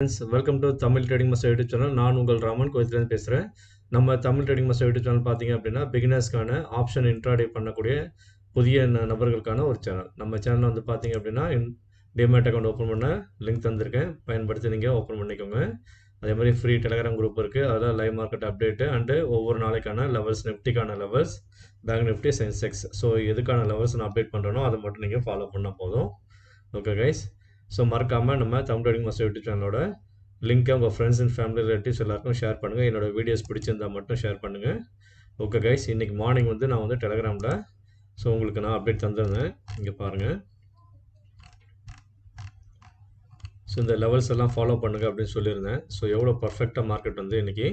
Friends, welcome to Tamil trading master YouTube channel. நான் உங்கள் ராமன் கோயத்திலேருந்து பேசுகிறேன். நம்ம Tamil trading master YouTube channel பார்த்தீங்க அப்படின்னா பிகினர்ஸ்க்கான ஆப்ஷன் இன்ட்ராடே பண்ணக்கூடிய புதிய நபர்களுக்கான ஒரு சேனல். நம்ம சேனலில் வந்து பார்த்தீங்க அப்படின்னா டிமேட் அக்கௌண்ட் ஓப்பன் பண்ண லிங்க் தந்திருக்கேன், பயன்படுத்தி நீங்கள் ஓப்பன் பண்ணிக்கோங்க. அதே மாதிரி ஃப்ரீ டெலிகிராம் குரூப் இருக்குது, அதில் லைவ் மார்க்கெட் அப்டேட்டு அண்டு ஒவ்வொரு நாளைக்கான லெவல்ஸ், நிஃப்டிக்கான levels, bank Nifty, Sensex, so எதுக்கான லெவல்ஸ் நான் அப்டேட் பண்ணுறனோ அதை மட்டும் நீங்கள் ஃபாலோ பண்ணால் போதும். ஓகே கைஸ், ஸோ மறக்காமல் நம்ம தமிழ் ட்ரேடிங் மாஸ்டர் யூடியூப் சேனலோட லிங்க்கை உங்கள் ஃப்ரெண்ட்ஸ் அண்ட் ஃபேமிலி ரிலேட்டிவ்ஸ் எல்லாருக்கும் ஷேர் பண்ணுங்கள். என்னோடய வீடியோஸ் பிடிச்சிருந்தால் மட்டும் ஷேர் பண்ணுங்கள். ஓகே கைஸ், இன்றைக்கி மார்னிங் வந்து நான் வந்து டெலிகிராமில் ஸோ உங்களுக்கு நான் அப்டேட் தந்திருந்தேன். இங்கே பாருங்கள். ஸோ இந்த லெவல்ஸ் எல்லாம் ஃபாலோ பண்ணுங்கள் அப்படின்னு சொல்லியிருந்தேன். ஸோ எவ்வளோ பர்ஃபெக்டாக மார்க்கெட் வந்து இன்றைக்கி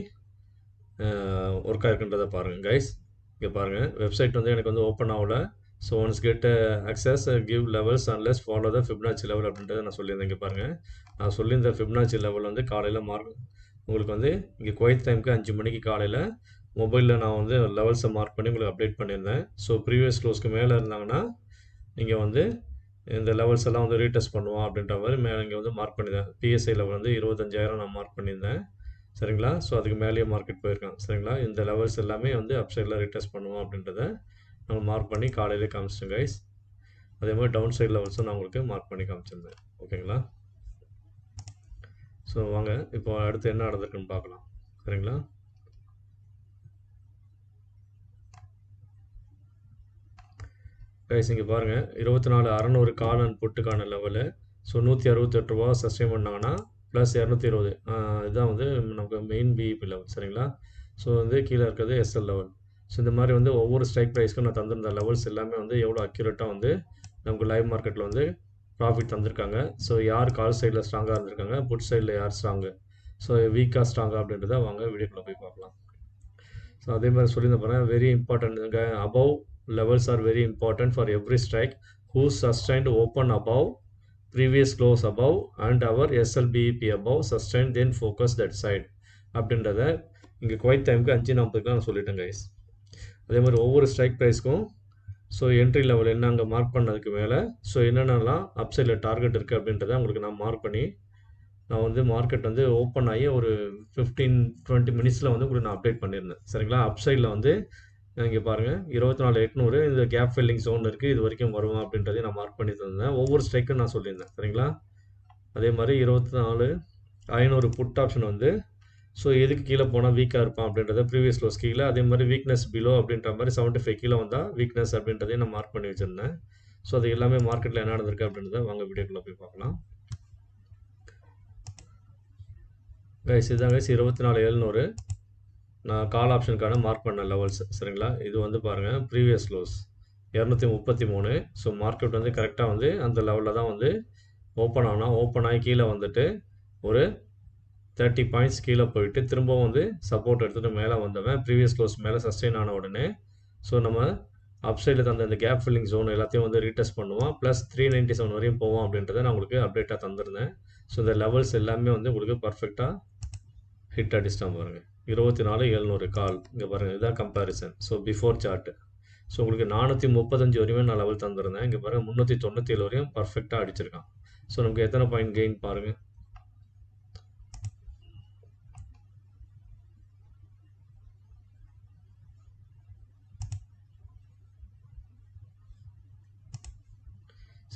ஒர்க் ஆகிருக்குன்றதை பாருங்கள் கைஸ். இங்கே பாருங்கள், வெப்சைட் வந்து எனக்கு வந்து ஓப்பன் ஆகலை. So once get access give levels unless follow the ஃபிப்னாச்சி level அப்படின்றத நான் சொல்லியிருந்தேன். இங்கே பாருங்கள், நான் சொல்லியிருந்த ஃபிப்னாச்சி லெவல் வந்து காலையில் உங்களுக்கு வந்து இங்கே குவைத் டைமுக்கு 5 மணிக்கு காலையில் மொபைலில் நான் வந்து லெவல்ஸை மார்க் பண்ணி உங்களுக்கு அப்டேட் பண்ணியிருந்தேன். ஸோ ப்ரீவியஸ் க்ளோஸ்க்கு மேலே இருந்தாங்கன்னா நீங்கள் வந்து இந்த லெவல்ஸ் எல்லாம் வந்து ரீடெஸ்ட் பண்ணுவோம் அப்படின்ற மாதிரி மேலே இங்கே வந்து மார்க் பண்ணியிருந்தேன். பிஎஸ்ஐ லெவல் வந்து 25,000 நான் மார்க் பண்ணியிருந்தேன். சரிங்களா? ஸோ அதுக்கு மேலேயே மார்க்கெட் போயிருக்கான். சரிங்களா? இந்த லெவல்ஸ் எல்லாமே வந்து அப்சைடில் ரீடெஸ்ட் பண்ணுவோம் அப்படின்றத நம்ம மார்க் பண்ணி காலையிலே காமிச்சிட்டேன் கைஸ். அதே மாதிரி டவுன் சைட் லெவல்ஸும் நான் உங்களுக்கு மார்க் பண்ணி காமிச்சிருந்தேன். ஓகேங்களா? ஸோ வாங்க இப்போ அடுத்து என்ன நடந்திருக்குன்னு பார்க்கலாம். சரிங்களா? கைஸ் இங்கே பாருங்கள், 24,600 கால் அண்ட் புட்டுக்கான லெவலு. ஸோ 168 ரூபா சஸ்டெயின் பண்ணாங்கன்னா ப்ளஸ் 220 இதுதான் வந்து நமக்கு மெயின் பிஇபி லெவல். சரிங்களா? ஸோ வந்து கீழே இருக்கிறது எஸ்எல் லெவல். ஸோ இந்த மாதிரி வந்து ஒவ்வொரு ஸ்ட்ரைக் ப்ரைஸ்க்கும் நான் தந்திருந்த லெவல்ஸ் எல்லாமே வந்து எவ்வளோ அக்யூரேட்டாக வந்து நமக்கு லைவ் மார்க்கெட்டில் வந்து ப்ராஃபிட் தந்திருக்காங்க. ஸோ யார் கால் சைடில் ஸ்ட்ராங்காக இருந்திருக்காங்க, புட் சைடில் யார் ஸ்ட்ராங்கு, ஸோ வீக்காக ஸ்ட்ராங்காக அப்படின்றத வாங்க வீடியோக்குள்ளே போய் பார்க்கலாம். ஸோ அதே மாதிரி சொல்லியிருந்தேன், very important above levels are very important for every strike whose sustained open above, previous close above and our SLBEP above sustained, then focus that side அப்படின்றத இங்கே குவைத் டைமுக்கு 5:40 நான் சொல்லிட்டேன் கைஸ். அதே மாதிரி ஒவ்வொரு ஸ்ட்ரைக் ப்ரைஸ்க்கும் ஸோ என்ட்ரி லெவல் என்ன அங்கே மார்க் பண்ணதுக்கு மேலே ஸோ என்னென்னலாம் அப்சைடில் டார்கெட் இருக்குது அப்படின்றத உங்களுக்கு நான் மார்க் பண்ணி நான் வந்து மார்க்கெட் வந்து ஓப்பன் ஆகி ஒரு 15-20 மினிட்ஸில் வந்து உங்களுக்கு நான் அப்டேட் பண்ணியிருந்தேன். சரிங்களா? அப்சைடில் வந்து இங்கே பாருங்கள், 24,800 இந்த கேப் ஃபில்லிங் ஜோன் இருக்குது, இது வரைக்கும் வருவோம் அப்படின்றதையும் நான் மார்க் பண்ணி தந்தேன். ஒவ்வொரு ஸ்ட்ரைக்கும் நான் சொல்லியிருந்தேன். சரிங்களா? அதே மாதிரி 24,500 புட் ஆப்ஷன் வந்து ஸோ எதுக்கு கீழே போனால் வீக்காக இருப்பான் அப்படின்றத ப்ரீவியஸ் க்ளோஸ் கீழே, அதே மாதிரி வீக்னஸ் பிலோ அப்படின்ற மாதிரி 75 கீழே வந்தால் வீக்னஸ் அப்படின்றதையும் நான் மார்க் பண்ணி வச்சுருந்தேன். ஸோ அது எல்லாமே மார்க்கெட்டில் என்ன நடந்திருக்கு அப்படின்றத வாங்க வீடியோக்குள்ளே போய் பார்க்கலாம். கைஸ் இதுதான் கைஸ் 24,700 நான் கால் ஆப்ஷனுக்கான மார்க் பண்ண லெவல்ஸ். சரிங்களா? இது வந்து பாருங்கள், ப்ரீவியஸ் க்ளோஸ் 233. ஸோ மார்க்கெட் வந்து கரெக்டாக வந்து அந்த லெவலில் தான் வந்து ஓப்பன் ஆகி கீழே வந்துட்டு ஒரு 30 பாயிண்ட்ஸ் கீழே போயிட்டு திரும்பவும் வந்து சப்போர்ட் எடுத்துகிட்டு மேலே வந்தவன் ப்ரீவியஸ் க்ளோஸ் மேலே சஸ்டெயின் ஆன உடனே ஸோ நம்ம அப்சைடில் தந்த இந்த கேப் ஃபில்லிங் ஜோன் எல்லாத்தையும் வந்து ரீடெஸ்ட் பண்ணுவோம், ப்ளஸ் 397 வரையும் போவோம் அப்படின்றத நான் உங்களுக்கு அப்டேட்டாக தந்திருந்தேன். ஸோ இந்த லெவல்ஸ் எல்லாமே வந்து உங்களுக்கு பர்ஃபெக்டாக ஹிட் அடிச்சிட்டான் பாருங்கள். 24,700 கால் இங்கே பாருங்கள், இதுதான் comparison. So before chart so உங்களுக்கு 435 வரையுமே நான் லெவல் தந்திருந்தேன். இங்கே பாருங்கள் 397 வரையும் பர்ஃபெக்டாக அடிச்சிருக்கான். ஸோ நமக்கு எத்தனை பாயிண்ட் கெயின் பாருங்கள்.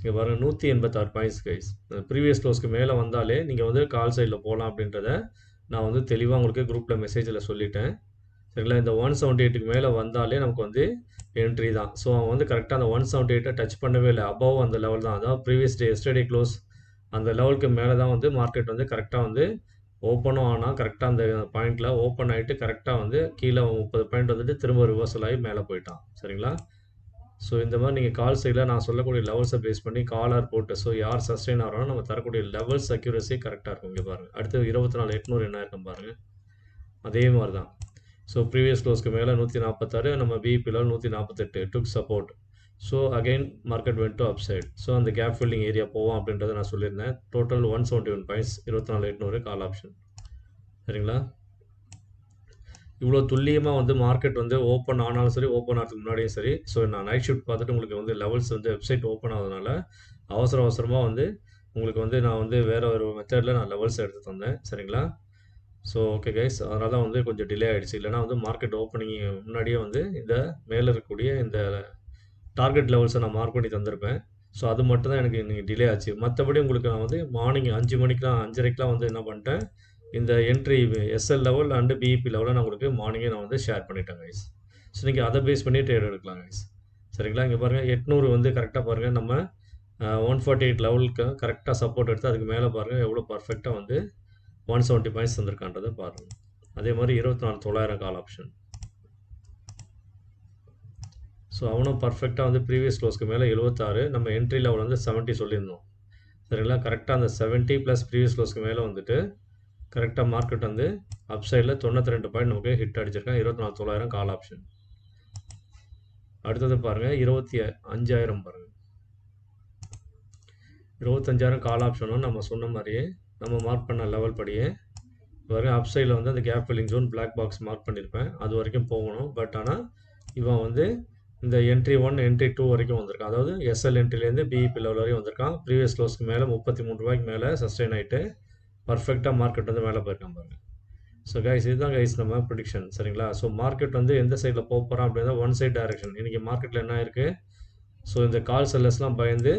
இங்கே பாருங்கள் 186 பாயிண்ட்ஸ் கைஸ். ப்ரீவியஸ் க்ளோஸ்க்கு மேலே வந்தாலே நீங்கள் வந்து கால் சைடில் போகலாம் அப்படின்றத நான் வந்து தெளிவாக உங்களுக்கு குரூப்பில் மெசேஜில் சொல்லிட்டேன். சரிங்களா? இந்த 178க்கு மேலே வந்தாலே நமக்கு வந்து என்ட்ரி தான். ஸோ அவன் வந்து கரெக்டாக அந்த 178 டச் பண்ணவே இல்லை, அபவ் அந்த லெவல் தான். அதாவது ப்ரீவியஸ் டே எஸ்டர்டே க்ளோஸ் அந்த லெவலுக்கு மேலே தான் வந்து மார்க்கெட் வந்து கரெக்டாக வந்து ஓப்பனும் ஆனால் கரெக்டாக அந்த பாயிண்டில் ஓப்பன் ஆகிட்டு கரெக்டாக வந்து கீழே 30 பாயிண்ட் வந்துட்டு திரும்ப ரிவர்சல் ஆகி மேலே போயிட்டான். சரிங்களா? ஸோ இந்த மாதிரி நீங்கள் கால் சைடில் நான் சொல்லக்கூடிய லெவல்ஸை பேஸ் பண்ணி காலர் போட்டு ஸோ யார் சஸ்டெயின் ஆகிறோன்னா நம்ம தரக்கூடிய லெவல்ஸ் அக்யூரஸி கரெக்டாக இருக்கும். இங்கே பாருங்கள், அடுத்து 24,800 என்ன இருக்கும் பாருங்கள், அதே மாதிரி தான். ஸோ ப்ரீவியஸ் க்ளோஸ்க்கு மேலே 146, நம்ம BEP level 148 took support. So again market went to up side. So அந்த கேப் ஃபில்லிங் ஏரியா போவோம் அப்படின்றத நான் சொல்லியிருந்தேன். Total 171 points, 24,800 call option. சரிங்களா? இவ்வளோ துல்லியமாக வந்து மார்க்கெட் வந்து ஓப்பன் ஆனாலும் சரி, ஓப்பன் ஆகிறதுக்கு முன்னாடியும் சரி, ஸோ நான் நைட் ஷிஃப்ட் பார்த்துட்டு உங்களுக்கு வந்து லெவல்ஸ் வந்து வெப்சைட் ஓப்பன் ஆகுதுனால அவசரமாக வந்து உங்களுக்கு வந்து நான் வந்து வேறு ஒரு மெத்தடில் நான் லெவல்ஸ் எடுத்து தந்தேன் சரிங்களா. ஸோ ஓகே கைஸ், அதனால தான் வந்து கொஞ்சம் டிலே ஆகிடுச்சு. இல்லைனா வந்து மார்க்கெட் ஓப்பனிங் முன்னாடியே வந்து இந்த மேலே இருக்கக்கூடிய இந்த டார்கெட் லெவல்ஸை நான் மார்க் பண்ணி தந்திருப்பேன். ஸோ அது மட்டும் தான் எனக்கு இன்னைக்கு டிலே ஆச்சு. மற்றபடி உங்களுக்கு நான் வந்து மார்னிங் 5 மணிக்கெலாம் 5:30க்கெலாம் வந்து என்ன பண்ணிட்டேன், இந்த entry SL level and BEP லெவலில் நான் உங்களுக்கு மார்னிங்கே நான் வந்து ஷேர் பண்ணிட்டேன் கைஸ். ஸோ நீங்கள் அதை பேஸ் பண்ணி ட்ரேட் எடுக்கலாம் கைஸ் சரிங்களா. இங்கே பாருங்கள் 800 வந்து கரெக்டாக பாருங்கள், நம்ம 148 லெவலுக்கு கரெக்டாக சப்போர்ட் எடுத்து அதுக்கு மேலே பாருங்கள் எவ்வளோ பர்ஃபெக்டாக வந்து 170 பாயிண்ட்ஸ் வந்திருக்கான்றதை பாருங்கள். அதே மாதிரி 24,900 கால் ஆப்ஷன். ஸோ அவனும் பர்ஃபெக்டாக வந்து ப்ரீவியஸ் க்ளோஸ்க்கு மேலே 76, நம்ம என்ட்ரி லெவல் வந்து 70 சொல்லியிருந்தோம் சரிங்களா. கரெக்டாக அந்த 70 ப்ளஸ் ப்ரீவியஸ் க்ளோஸ்க்கு மேலே வந்துட்டு கரெக்டாக மார்க்கெட் வந்து அப் சைடில் 92 பாயிண்ட் நமக்கு ஹிட் அடிச்சிருக்கேன். 24,900 கால் ஆப்ஷன். அடுத்தது பாருங்கள் 25,000 பாருங்கள். 25,000 கால் ஆப்ஷனும் நம்ம சொன்ன மாதிரியே நம்ம மார்க் பண்ண லெவல் படியே பாருங்கள் அப் சைடில் வந்து அந்த gap filling zone black box mark பண்ணியிருப்பேன், அது வரைக்கும் போகணும். பட் ஆனால் இவன் வந்து இந்த என்ட்ரி 1 என்ட்ரி 2 வரைக்கும் வந்திருக்கான். அதாவது எஸ்எல் என்ட்ரிலேருந்து பிஇபி லெவல் வரையும் வந்திருக்கான். ப்ரீவியஸ் க்ளோஸ்க்கு மேலே 33 ரூபாய்க்கு மேலே சஸ்டெயின் ஆகிட்டு பர்ஃபெக்டாக மார்க்கெட் வந்து மேலே போயிருக்கான் பாருங்கள். ஸோ கைஸ் இதுதான் கைஸ் நம்ம ப்ரிடிக்ஷன் சரிங்களா. ஸோ மார்க்கெட் வந்து எந்த சைடில் போக போகிறான் அப்படின்னா ஒன் சைட் டைரக்ஷன். இன்றைக்கி மார்க்கெட்டில் என்ன இருக்குது, ஸோ இந்த கால் செல்லர்ஸ்லாம் பயந்து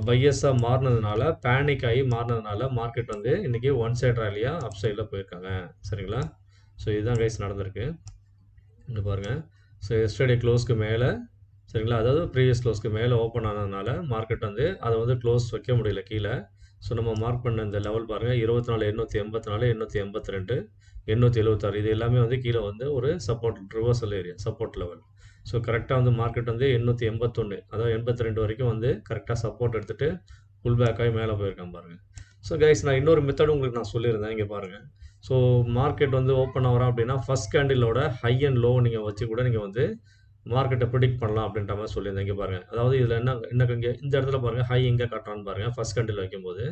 பையஸாக மாறினதுனால, பேனிக் ஆகி மாறினதுனால மார்க்கெட் வந்து இன்றைக்கி ஒன் சைட் ரேலியாக அப் சைடில் போயிருக்காங்க சரிங்களா. ஸோ இதுதான் கைஸ் நடந்திருக்கு. இங்கே பாருங்கள், ஸோ எஸ்டர்டே க்ளோஸ்க்கு மேலே சரிங்களா, அதாவது ப்ரீவியஸ் க்ளோஸ்க்கு மேலே ஓப்பன் ஆனதுனால மார்க்கெட் வந்து அதை வந்து க்ளோஸ் வைக்க முடியல கீழே. ஸோ நம்ம மார்க் பண்ண இந்த லெவல் பாருங்கள் 24,884, 882, 876 இது எல்லாமே வந்து கீழே வந்து ஒரு support reversal area support level. So கரெக்டாக வந்து மார்க்கெட் வந்து 881 அதாவது 82 வரைக்கும் வந்து கரெக்டாக சப்போர்ட் எடுத்துகிட்டு புல் பேக் ஆகி மேலே போயிருக்கேன் பாருங்கள். ஸோ கைஸ் நான் இன்னொரு மெத்தட் உங்களுக்கு நான் சொல்லியிருந்தேன், இங்கே பாருங்கள். ஸோ மார்க்கெட் வந்து ஓப்பன் ஆகிறோம் அப்படின்னா ஃபஸ்ட் கேண்டிலோட ஹை அண்ட் லோ நீங்கள் வச்சு கூட நீங்கள் வந்து மார்க்கெட்டை ப்ரிடிக்ட் பண்ணலாம் அப்படின்ற மாதிரி சொல்லியிருந்தேன். இங்கே பாருங்கள், அதாவது இதில் என்ன இங்கே இந்த இடத்துல பாருங்கள் ஹை எங்கே காட்டுறான்னு பாருங்கள். ஃபஸ்ட் கேண்டில் வைக்கும்போது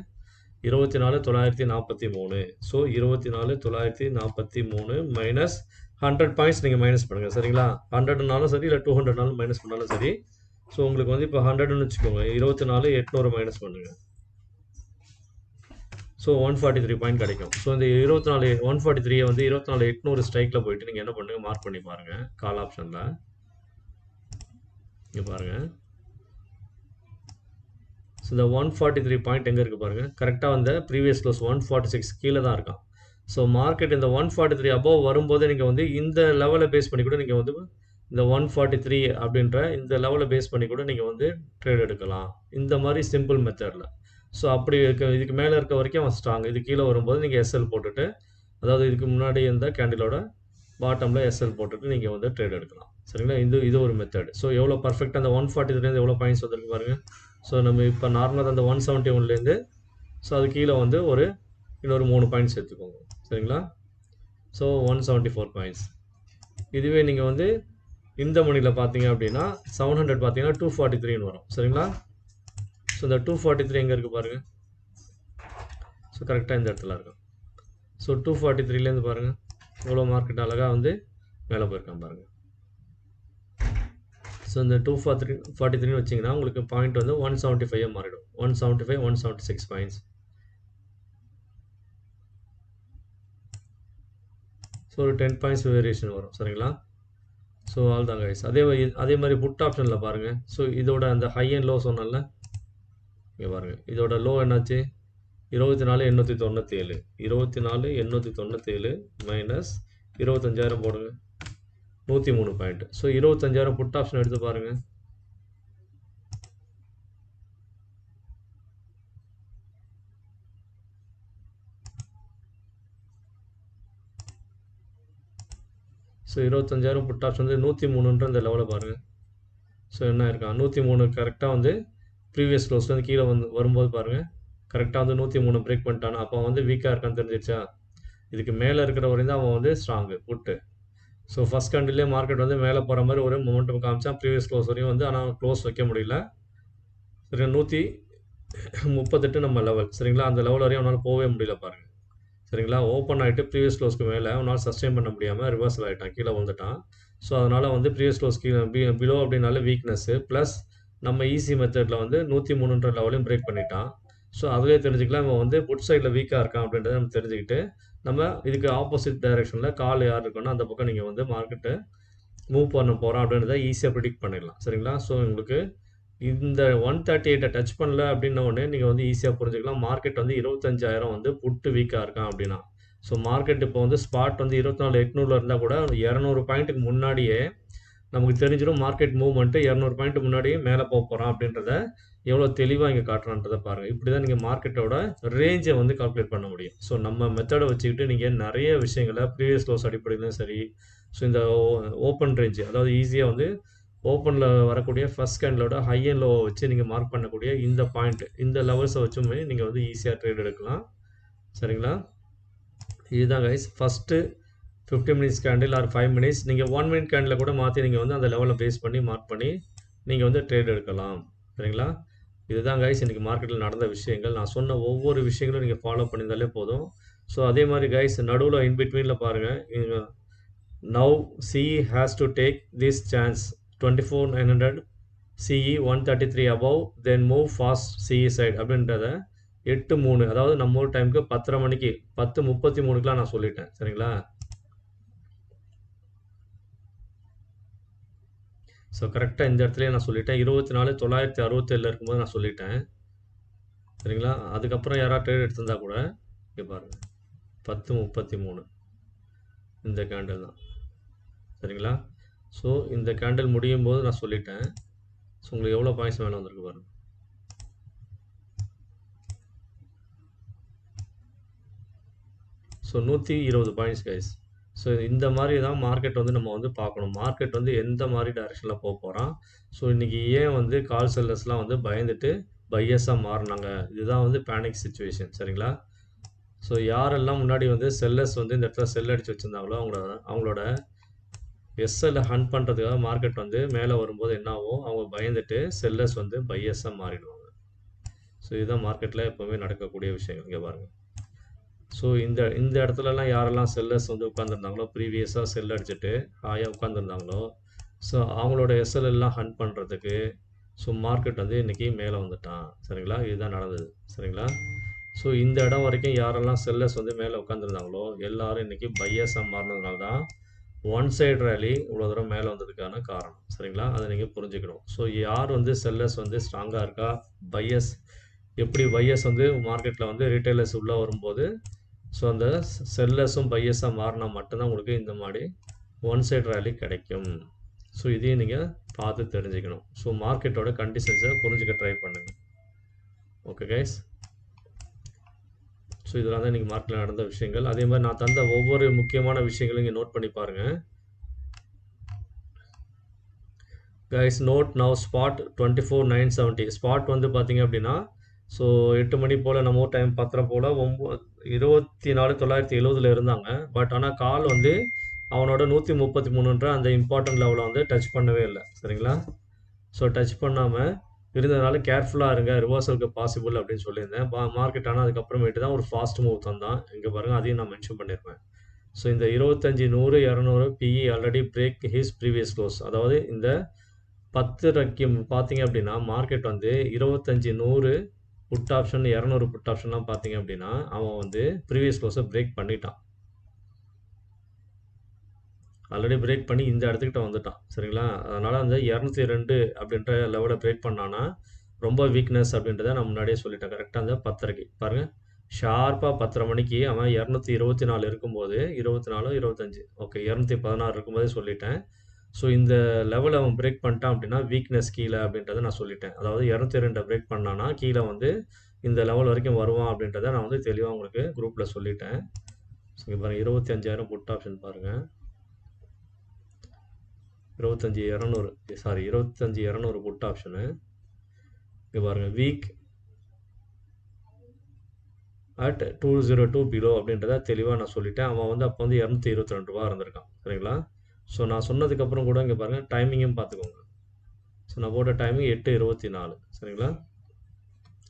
24,943. ஸோ 24,943 மைனஸ் 100 பாயிண்ட்ஸ் நீங்கள் மைனஸ் பண்ணுங்கள் சரிங்களா. 100னாலும் சரி இல்லை 200னாலும் மைனஸ் பண்ணாலும் சரி. ஸோ உங்களுக்கு வந்து இப்போ 100ன்னு வச்சுக்கோங்க, 24,800 மைனஸ் பண்ணுங்கள். ஸோ 143 பாயிண்ட் கிடைக்கும். ஸோ இந்த 143 வந்து 24,800 ஸ்ட்ரைக்கில் போயிட்டு நீங்கள் என்ன பண்ணுங்கள் மார்க் பண்ணி பாருங்கள் கால் ஆப்ஷனில். இங்கே பாருங்கள், ஸோ இந்த 143 பாயிண்ட் எங்கே இருக்குது பாருங்கள், கரெக்டாக வந்து ப்ரீவியஸ் க்ளோஸ் 146 கீழே தான் இருக்கான். ஸோ மார்க்கெட் இந்த 143 அபோவ் வரும்போது நீங்கள் வந்து இந்த லெவலை பேஸ் பண்ணி கூட நீங்கள் வந்து இந்த 143 அப்படின்ற இந்த லெவலை பேஸ் பண்ணி கூட நீங்கள் வந்து ட்ரேட் எடுக்கலாம் இந்த மாதிரி சிம்பிள் மெத்தடில். ஸோ அப்படி இதுக்கு மேலே இருக்க வரைக்கும் அவன் ஸ்ட்ராங், இது கீழே வரும்போது நீங்கள் எஸ்எல் போட்டுட்டு, அதாவது இதுக்கு முன்னாடி இருந்த கேண்டிலோட பாட்டமில் எஸ்எல் போட்டுட்டு நீங்கள் வந்து ட்ரேட் எடுக்கலாம் சரிங்களா. இது ஒரு மெத்தட். ஸோ எவ்வளோ பர்ஃபெக்டாக அந்த 143 எவ்வளோ பாயிண்ட்ஸ் வந்துருக்கு பாருங்கள். ஸோ நம்ம இப்போ நார்மலாக அந்த 171லேருந்து ஸோ அது கீழே வந்து இன்னொரு 3 பாயிண்ட்ஸ் எடுத்துக்கோங்க சரிங்களா. So 174 points. இதுவே நீங்கள் வந்து இந்த மணியில் பார்த்தீங்க அப்படின்னா 700 பார்த்தீங்கன்னா 243ன்னு வரும் சரிங்களா. ஸோ இந்த 243 எங்கே இருக்குது பாருங்கள். ஸோ கரெக்டாக இந்த இடத்துல இருக்கும். ஸோ 243லேருந்து பாருங்கள் எவ்வளோ மார்க்கெட் அழகாக வந்து மேலே போயிருக்கான் பாருங்கள். ஸோ இந்த 243 வச்சிங்கன்னா உங்களுக்கு பாயிண்ட் வந்து 175 மாறிடும். 175, 176 பாயிண்ட்ஸ். ஸோ ஒரு 10 பாயிண்ட்ஸ் வேரியேஷன் வரும் சரிங்களா. ஸோ ஆல் தான் கைஸ். அதே மாதிரி புட் ஆப்ஷனில் பாருங்கள். ஸோ இதோட அந்த ஹை அண்ட் லோ சொன்னால இங்கே பாருங்கள், இதோட லோ என்னாச்சு 24,897. 24,897 மைனஸ் 25,000 போடுங்க 103 பாயிண்ட். ஸோ 25,000 புட் ஆப்ஷன் எடுத்து பாருங்கள். ஸோ 25,000 புட் ஆப்ஷன் வந்து 103ன்ற இந்த லெவலில் பாருங்கள். ஸோ என்ன இருக்கான் 103 கரெக்டாக வந்து ப்ரீவியஸ் க்ளோஸ்லேருந்து கீழே வரும்போது பாருங்கள் கரெக்டாக வந்து 103 பிரேக் பண்ணிட்டானா, அப்போ வந்து வீக்காக இருக்கான்னு தெரிஞ்சிருச்சா. இதுக்கு மேலே இருக்கிற வரையும் தான் அவன் வந்து ஸ்ட்ராங்கு புட்டு. ஸோ ஃபஸ்ட் கேண்டிலே மார்க்கெட் வந்து மேலே போகிற மாதிரி ஒரு மொமெண்டம் காமிச்சான் ப்ரீவியஸ் க்ளோஸ் வரையும் வந்து, ஆனால் க்ளோஸ் வைக்க முடியல சரி. 138 நம்ம லெவல் சரிங்களா, அந்த லெவல் வரையும் அவனால் போகவே முடியல பாருங்கள் சரிங்களா. ஓப்பன் ஆகிட்டு ப்ரீவியஸ் க்ளோஸ்க்கு மேலே அவனால் சஸ்டெயின் பண்ண முடியாமல் ரிவர்சல் ஆகிட்டான், கீழே வந்துட்டான். ஸோ அதனால் வந்து ப்ரீவியஸ் க்ளோஸ் பிலோ அப்படின்னால வீக்னஸ்ஸு ப்ளஸ் நம்ம ஈஸி மெத்தடில் வந்து 103ன்ற லெவலையும் பிரேக் பண்ணிட்டான். ஸோ அதுவே தெரிஞ்சுக்கலாம் இவன் வந்து புட் சைடில் வீக்காக இருக்கான் அப்படின்றத நம்ம தெரிஞ்சுக்கிட்டு நம்ம இதுக்கு ஆப்போசிட் டைரெக்ஷனில் கால் யார் இருக்குன்னா அந்த பக்கம் நீங்கள் வந்து மார்க்கெட்டை மூவ் பண்ண போகிறோம் அப்படின்றத ஈஸியாக ப்ரிடிக்ட் பண்ணிடலாம் சரிங்களா. ஸோ உங்களுக்கு இந்த 138 டச் பண்ணல அப்படின்ன உடனே நீங்கள் வந்து ஈஸியாக புரிஞ்சுக்கலாம் மார்க்கெட் வந்து 25,000 வந்து புட்டு வீக்காக இருக்கான் அப்படின்னா. ஸோ மார்க்கெட் இப்போ வந்து ஸ்பாட் வந்து 24,800 இருந்தால் கூட 200 பாயிண்ட்டுக்கு முன்னாடியே நமக்கு தெரிஞ்சிடும் மார்க்கெட் மூவ்மெண்ட்டு 200 பாயிண்ட் முன்னாடியே மேலே போக போகிறான் அப்படின்றத எவ்வளோ தெளிவாக இங்கே காட்டுறான்றதை பாருங்கள். இப்படி தான் நீங்கள் மார்க்கெட்டோட ரேஞ்சை வந்து கால்குலேட் பண்ண முடியும். ஸோ நம்ம மெத்தடை வச்சுக்கிட்டு நீங்கள் நிறைய விஷயங்களை ப்ரீவியஸ் க்ளோஸ் அடிப்படையிலும் சரி, ஸோ இந்த ஓப்பன் ரேஞ்சு அதாவது ஈஸியாக வந்து ஓப்பனில் வரக்கூடிய ஃபஸ்ட் கேண்டலோட ஹை அண்ட் லோவை வச்சு நீங்கள் மார்க் பண்ணக்கூடிய இந்த பாயிண்ட் இந்த லெவல்ஸை வச்சுமே நீங்கள் வந்து ஈஸியாக ட்ரேட் எடுக்கலாம் சரிங்களா. இதுதான் guys first 50 minutes candle or 5 minutes நீங்கள் 1 மினிட் கேண்டில் கூட மாற்றி நீங்கள் வந்து அந்த லெவலில் பேஸ் பண்ணி மார்க் பண்ணி நீங்கள் வந்து ட்ரேட் எடுக்கலாம் சரிங்களா. இதுதான் கைஸ் இன்றைக்கி மார்க்கெட்டில் நடந்த விஷயங்கள். நான் சொன்ன ஒவ்வொரு விஷயங்களும் நீங்கள் ஃபாலோ பண்ணியிருந்தாலே போதும். ஸோ அதே மாதிரி கைஸ் நடுவில் இன்பிட்வீனில் பாருங்கள், now CE has to take this chance 24,900 CE 133 above then move fast CE side அப்படின்றத 8:03 அதாவது நம்ம ஊர் டைமுக்கு 10:30 மணிக்கு 10:33க்குலாம் நான் சொல்லிட்டேன் சரிங்களா. ஸோ கரெக்டாக இந்த இடத்துலயே நான் சொல்லிட்டேன் 24,967 இருக்கும்போது நான் சொல்லிட்டேன் சரிங்களா. அதுக்கப்புறம் யாராவது ட்ரேட் எடுத்திருந்தா கூட இங்கே பாருங்கள் 10:33 இந்த கேண்டில் தான் சரிங்களா. ஸோ இந்த கேண்டில் முடியும் போது நான் சொல்லிட்டேன். ஸோ உங்களுக்கு எவ்வளோ பாயிண்ட்ஸ் மேலே வந்திருக்கு பாருங்கள். So 120 points guys. ஸோ இந்த மாதிரி தான் மார்க்கெட் வந்து நம்ம வந்து பார்க்கணும். மார்க்கெட் வந்து எந்த மாதிரி டைரெக்ஷனில் போக போகிறான். ஸோ இன்றைக்கி ஏன் வந்து கால் செல்லர்ஸ்லாம் வந்து பயந்துட்டு பையஸாக மாறினாங்க. இதுதான் வந்து பேனிக் சுச்சுவேஷன் சரிங்களா. ஸோ யாரெல்லாம் முன்னாடி வந்து செல்லர்ஸ் வந்து இந்த இடத்துல செல் அடித்து வச்சுருந்தாங்களோ அவங்களோட எஸ்எல்லை ஹண்ட் பண்ணுறதுக்காக மார்க்கெட் வந்து மேலே வரும்போது என்ன ஆகும், அவங்க பயந்துட்டு செல்லர்ஸ் வந்து பையஸாக மாறிடுவாங்க. ஸோ இதுதான் மார்க்கெட்டில் எப்போவுமே நடக்கக்கூடிய விஷயங்கள். இங்கே பாருங்கள். ஸோ இந்த இடத்துலலாம் யாரெல்லாம் செல்லர்ஸ் வந்து உட்காந்துருந்தாங்களோ ப்ரீவியஸாக செல் அடிச்சுட்டு ஹாயாக உட்காந்துருந்தாங்களோ ஸோ அவங்களோட எஸ்எல் எல்லாம் ஹண்ட் பண்ணுறதுக்கு ஸோ மார்க்கெட் வந்து இன்றைக்கி மேலே வந்துட்டான் சரிங்களா. இதுதான் நடந்தது சரிங்களா. ஸோ இந்த இடம் வரைக்கும் யாரெல்லாம் செல்லர்ஸ் வந்து மேலே உட்காந்துருந்தாங்களோ எல்லோரும் இன்றைக்கி பையஸாக மாறினதுனால தான் ஒன் சைடு ரேலி இவ்வளோ தூரம் மேலே வந்ததுக்கான காரணம் சரிங்களா. அதை நீங்கள் புரிஞ்சுக்கணும். ஸோ யார் வந்து செல்லர்ஸ் வந்து ஸ்ட்ராங்காக இருக்கா, பையஸ் எப்படி பையஸ் வந்து மார்க்கெட்டில் வந்து ரீட்டைலர்ஸ் உள்ளே வரும்போது ஸோ அந்த செல்லர்ஸும் பையஸாக மாறினா மட்டும்தான் உங்களுக்கு இந்த மாதிரி ஒன் சைடு ரேலி கிடைக்கும். ஸோ இதையும் நீங்கள் பார்த்து தெரிஞ்சுக்கணும். ஸோ மார்க்கெட்டோட கண்டிஷன்ஸை புரிஞ்சுக்க ட்ரை பண்ணுங்கள். Okay guys. ஸோ இதெல்லாம் தான் இன்றைக்கி மார்க்கெட்டில் நடந்த விஷயங்கள். அதே மாதிரி நான் தந்த ஒவ்வொரு முக்கியமான விஷயங்களும் இங்கே நோட் பண்ணி பாருங்கள் guys. Note now spot 24,970 spot வந்து பார்த்தீங்க அப்படின்னா ஸோ 8 மணி போல் நம்ம டைம் 10 போல் 24,970 இருந்தாங்க. பட் ஆனால் கால் வந்து அவனோட 133ன்ற அந்த இம்பார்ட்டன்ட் லெவலை வந்து டச் பண்ணவே இல்லை சரிங்களா. ஸோ டச் பண்ணாமல் இருந்ததுனால கேர்ஃபுல்லாக இருங்க, ரிவர்சலுக்கு பாசிபிள் அப்படின்னு சொல்லியிருந்தேன். மார்க்கெட் ஆனால் அதுக்கப்புறமேட்டு தான் ஒரு ஃபாஸ்ட் மூவ் தந்தான். இங்கே பாருங்கள், அதையும் நான் மென்ஷன் பண்ணியிருப்பேன். ஸோ இந்த 25, 100, 200 PE already break his previous close. அதாவது இந்த 10 பார்த்தீங்க அப்படின்னா மார்க்கெட் வந்து 25, 100 புட் ஆப்ஷன் 200 புட் ஆப்ஷன்லாம் பார்த்தீங்க அப்படின்னா அவன் வந்து ப்ரீவியஸ் க்ளோஸை பிரேக் பண்ணிட்டான். ஆல்ரெடி பிரேக் பண்ணி இந்த இடத்துக்கிட்ட வந்துட்டான் சரிங்களா. அதனால் அந்த 202 அப்படின்ற லெவலை பிரேக் பண்ணான்னா ரொம்ப வீக்னஸ் அப்படின்றத நான் முன்னாடியே சொல்லிட்டேன். கரெக்டாக அந்த 10:30க்கு பாருங்கள், ஷார்ப்பாக 10:30 மணிக்கு அவன் 224 இருக்கும்போது 24, 25 ஓகே 216 இருக்கும்போதே சொல்லிட்டேன். ஸோ இந்த லெவலை அவன் பிரேக் பண்ணிட்டான் அப்படின்னா வீக்னஸ் கீழே அப்படின்றத நான் சொல்லிட்டேன். அதாவது 202 பிரேக் பண்ணான்னா கீழே வந்து இந்த லெவல் வரைக்கும் வருவான் அப்படின்றத நான் வந்து தெளிவாக உங்களுக்கு குரூப்பில் சொல்லிட்டேன். ஸோ இங்கே பாருங்கள் 25,000 புட் ஆப்ஷன் பாருங்கள், 25,200 புட் ஆப்ஷனு. இங்கே பாருங்கள் வீக் அட் 202 பிலோ அப்படின்றத தெளிவாக நான் சொல்லிட்டேன். அவன் வந்து அப்போ வந்து 222 ரூபா இருந்திருக்கான் சரிங்களா. ஸோ நான் சொன்னதுக்கப்புறம் கூட இங்கே பாருங்கள் டைமிங்கும் பார்த்துக்கோங்க. ஸோ நான் போட்ட டைமிங் 8:24 சரிங்களா,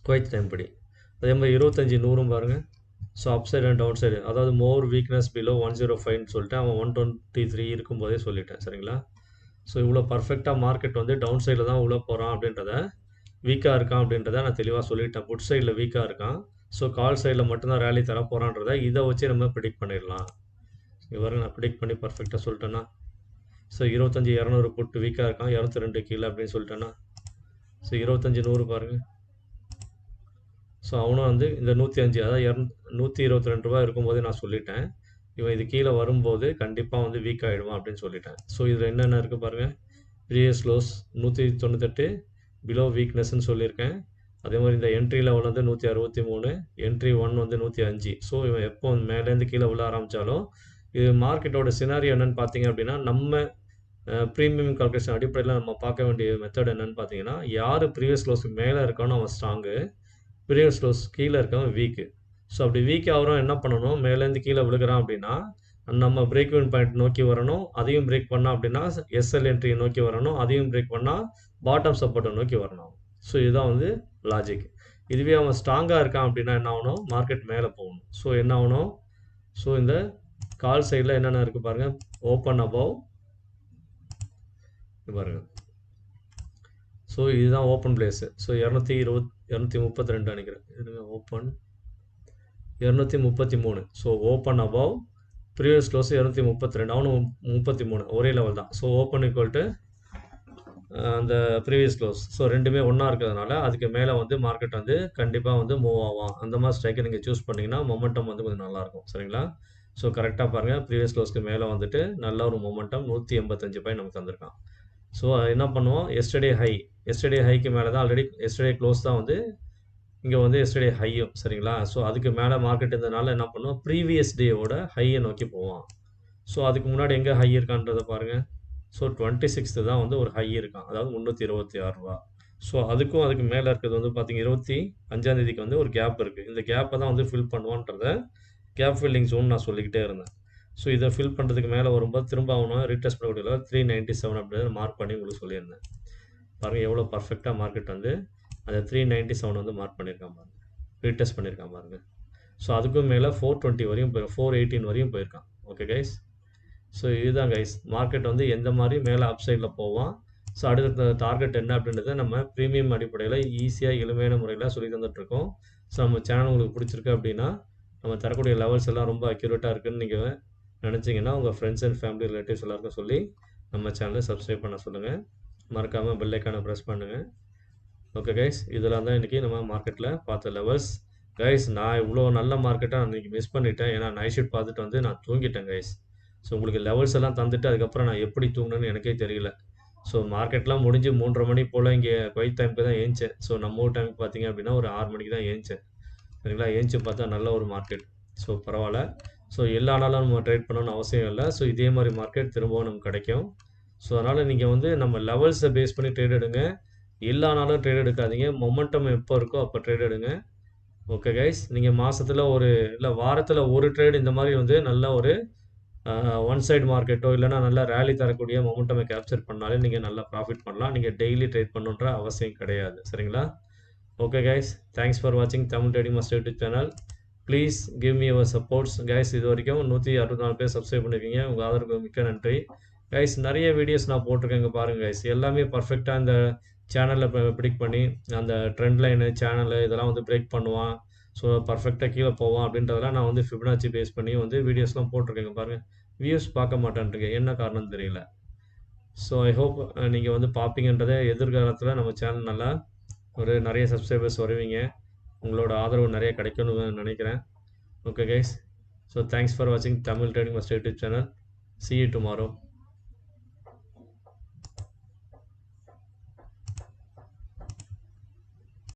குவைத் டைம் படி. அதே மாதிரி 25, 100 பாருங்கள். So up side and down side, அதாவது மோர் வீக்னஸ் பிலோ 105ன்னு சொல்லிட்டு அவன் 123 இருக்கும்போதே சொல்லிட்டேன் சரிங்களா. ஸோ இவ்வளோ பர்ஃபெக்டாக மார்க்கெட் வந்து டவுன் சைடில் தான் உள்ள போகிறான் அப்படின்றத வீக்காக இருக்கான் அப்படின்றத நான் தெளிவாக சொல்லிட்டேன். புட் சைடில் வீக்காக இருக்கான். ஸோ கால் சைடில் மட்டும்தான் ரேலி தர போகிறான்றத இதை வச்சு நம்ம ப்ரிடிக்ட் பண்ணிடலாம். இவரை நான் ப்ரிடிக்ட் பண்ணி பர்ஃபெக்டாக சொல்லிட்டேன்னா, ஸோ 25,200 புட்டு வீக்காக இருக்கான், 202 கீழே அப்படின்னு சொல்லிட்டேன்னா, ஸோ 25,100 பாருங்கள். ஸோ அவனும் வந்து இந்த 105 அதாவது 122 ரூபா இருக்கும்போதே நான் சொல்லிட்டேன். இவன் இது கீழே வரும்போது கண்டிப்பாக வந்து வீக் ஆகிடுவான் அப்படின்னு சொல்லிட்டேன். ஸோ இதில் என்னென்ன இருக்குது பாருங்கள். ப்ரீவியஸ் க்ளோஸ் 198 பிலோ வீக்னஸ்ன்னு சொல்லியிருக்கேன். அதே மாதிரி இந்த என்ட்ரி லெவல் வந்து 163, என்ட்ரி 1 வந்து 105. ஸோ இவன் எப்போ மேலேருந்து கீழே விழ ஆரம்பித்தாலும் இது மார்க்கெட்டோட சினாரியோ என்னென்னு பார்த்தீங்க அப்படின்னா, நம்ம ப்ரீமியம் கால்குலேஷன் அடிப்படையில் நம்ம பார்க்க வேண்டிய மெத்தட் என்னென்னு பார்த்தீங்கன்னா, யார் ப்ரீவியஸ் க்ளோஸ்க்கு மேலே இருக்கானோ அவன் ஸ்ட்ராங்கு, ப்ரீவியஸ் க்ளோஸ் கீழே இருக்கவன் வீக்கு. ஸோ அப்படி வீக் ஆகிறோம் என்ன பண்ணணும், மேலேருந்து கீழே விழுகிறான் அப்படின்னா நம்ம பிரேக் இவன் பாயிண்ட் நோக்கி வரணும். அதையும் பிரேக் பண்ணால் அப்படின்னா எஸ்எல் என்ட்ரியை நோக்கி வரணும். அதையும் பிரேக் பண்ணால் பாட்டம் சப்போர்ட்டை நோக்கி வரணும். ஸோ இதுதான் வந்து லாஜிக். இதுவே அவன் ஸ்ட்ராங்காக இருக்கான் அப்படின்னா என்ன ஆகணும், மார்க்கெட் மேலே போகணும். ஸோ என்ன ஆகணும், ஸோ இந்த கால் சைடில் என்னென்ன இருக்குது பாருங்கள். ஓப்பன் அபவ் பாருங்கள். ஸோ இதுதான் ஓப்பன் பிளேஸு. ஸோ 232 நினைக்கிறேன். இதுங்க open 233. So open above previous close 232, அவனும் 33 ஒரே லெவல் தான். ஸோ ஓப்பன் ஈக்குவல் டு அந்த ப்ரீவியஸ் க்ளோஸ். ஸோ ரெண்டுமே ஒன்றா இருக்கிறதுனால அதுக்கு மேலே வந்து மார்க்கெட் வந்து கண்டிப்பாக வந்து மூவ் ஆகும். அந்த மாதிரி ஸ்ட்ரைக்கை நீங்கள் சூஸ் பண்ணிங்கன்னா மொமெண்டம் வந்து கொஞ்சம் நல்லாயிருக்கும். சரிங்களா? ஸோ கரெக்டாக பாருங்கள், ப்ரீவியஸ் க்ளோஸ்க்கு மேலே வந்துட்டு நல்ல ஒரு மொமெண்டம் 185 பாயிண்ட் நமக்கு தந்திருக்கான். ஸோ என்ன பண்ணுவோம், எஸ்டர்டே ஹைக்கு மேலே தான் ஆல்ரெடி எஸ்டர்டே க்ளோஸ் தான் வந்து இங்கே வந்து எஸ்டர்டே ஹையும். சரிங்களா? ஸோ அதுக்கு மேலே மார்க்கெட் இருந்ததுனால என்ன பண்ணுவோம், ப்ரீவியஸ் டேவோட ஹையை நோக்கி போவோம். ஸோ அதுக்கு முன்னாடி எங்கே ஹை இருக்கான்றதை பாருங்கள். ஸோ 26 தான் வந்து ஒரு ஹை இருக்கான், அதாவது 326 ரூபா. ஸோ அதுக்கு மேலே இருக்கிறது வந்து பார்த்தீங்க 25ஆம் தேதிக்கு வந்து ஒரு கேப் இருக்குது. இந்த கேப்பை தான் வந்து ஃபில் பண்ணுவான்றத கேப் ஃபில்லிங் ஜோன் நான் சொல்லிக்கிட்டே இருந்தேன். ஸோ இதை ஃபில் பண்ணுறதுக்கு மேலே வரும்போது திரும்ப அவனும் ரீடெஸ்ட் பண்ணக்கூடிய 397 அப்படின்றத மார்க் பண்ணி உங்களுக்கு சொல்லியிருந்தேன். பாருங்கள் எவ்வளோ பர்ஃபெக்டாக மார்க்கெட் வந்து அந்த 397 வந்து மார்க் பண்ணியிருக்கான் பாருங்கள், ரீடெஸ்ட் பண்ணியிருக்கான் பாருங்கள். ஸோ அதுக்கும் மேலே 420 வரையும் 418 வரையும் போயிருக்கான். ஓகே கைஸ், ஸோ இதுதான் கைஸ் மார்க்கெட் வந்து எந்த மாதிரி மேலே அப் சைடில் போவான். ஸோ அடுத்த டார்கெட் என்ன அப்படின்றத நம்ம ப்ரீமியம் அடிப்படையில் ஈஸியாக எளிமையான முறையில் சொல்லி தந்துட்டுருக்கோம். ஸோ நம்ம சேனல் உங்களுக்கு பிடிச்சிருக்கு அப்படின்னா, நம்ம தரக்கூடிய லெவல்ஸ் எல்லாம் ரொம்ப அக்யூரேட்டாக இருக்குதுன்னு நீங்கள் நினச்சிங்கன்னா உங்கள் ஃப்ரெண்ட்ஸ் அண்ட் ஃபேமிலி ரிலேட்டிவ்ஸ் எல்லாருக்கும் சொல்லி நம்ம சேனலை சப்ஸ்கிரைப் பண்ண சொல்லுங்கள். மறக்காமல் பெல் ஐக்கானை ப்ரெஸ் பண்ணுங்கள். ஓகே கைஸ், இதெல்லாம் தான் இன்றைக்கி நம்ம மார்க்கெட்டில் பார்த்த லெவல்ஸ். கைஸ் நான் இவ்வளோ நல்ல மார்க்கெட்டை நான் இன்றைக்கி மிஸ் பண்ணிட்டேன். ஏன்னா நைட் ஷிஃப்ட் பார்த்துட்டு வந்து நான் தூங்கிட்டேன் கைஸ். ஸோ உங்களுக்கு லெவல்ஸ் எல்லாம் தந்துட்டு அதுக்கப்புறம் நான் எப்படி தூங்கினேன்னு எனக்கே தெரியல. ஸோ மார்க்கெட்லாம் முடிஞ்சு 3:30 மணி போல் இங்கே குவைத் டைமுக்கு தான் ஏஞ்சேன். ஸோ நம்ம ஊர் டைமுக்கு பார்த்தீங்க அப்படின்னா ஒரு 6 மணிக்கு தான் ஏஞ்சேன். சரிங்களா? ஏஞ்சி பார்த்தா நல்ல ஒரு மார்க்கெட். ஸோ பரவாயில்ல. ஸோ எல்லா நாளும் நம்ம ட்ரேட் பண்ணணும்னு அவசியம் இல்லை. ஸோ இதே மாதிரி மார்க்கெட் திரும்பவும் நமக்கு கிடைக்கும். ஸோ அதனால் நீங்கள் வந்து நம்ம லெவல்ஸை பேஸ் பண்ணி ட்ரேட் எடுங்க. எல்லா நாளும் ட்ரேட் எடுக்காதீங்க. மொமெண்டம் எப்போ இருக்கோ அப்போ ட்ரேட் எடுங்க. ஓகே கைஸ், நீங்கள் மாதத்தில் இல்லை வாரத்தில் ஒரு ட்ரேட் இந்த மாதிரி வந்து நல்ல ஒரு ஒன் சைடு மார்க்கெட்டோ இல்லைனா நல்லா ரேலி தரக்கூடிய மொமெண்டமை கேப்சர் பண்ணாலே நீங்கள் நல்லா ப்ராஃபிட் பண்ணலாம். நீங்கள் டெய்லி ட்ரேட் பண்ணுன்ற அவசியம் கிடையாது. சரிங்களா? ஓகே கைஸ், தேங்க்ஸ் ஃபார் வாட்சிங் Tamil trading master YouTube channel. Please give me your supports guys. இது வரைக்கும் 164 பேர் சப்ஸ்கிரைப் பண்ணியிருக்கீங்க. உங்கள் ஆதரவுக்கு மிக்க நன்றி கைஸ். நிறைய வீடியோஸ் நான் போட்டிருக்கேங்க பாருங்கள் கைஸ். எல்லாமே பர்ஃபெக்டாக இந்த சேனலில் ப்ரிடிக்ட் பண்ணி அந்த ட்ரெண்ட் லைனு சேனலு இதெல்லாம் வந்து பிரேக் பண்ணுவான், ஸோ பர்ஃபெக்டாக கீழே போவான் அப்படின்றதெல்லாம் நான் வந்து ஃபிபனாச்சி பேஸ் பண்ணி வந்து வீடியோஸ்லாம் போட்டிருக்கேங்க பாருங்கள். வியூஸ் பார்க்க மாட்டேன்றீங்க, என்ன காரணம் தெரியல. ஸோ ஐ ஹோப் நீங்கள் வந்து பார்ப்பீங்கன்றதை. எதிர்காலத்தில் நம்ம சேனல் நல்லா ஒரு நிறைய சப்ஸ்கிரைபர்ஸ் வருவீங்க. உங்களோட ஆதரவு நிறைய கிடைக்கும்னு நினைக்கிறேன். Okay guys, so thanks for வாட்சிங் Tamil trading master YouTube channel. See you tomorrow.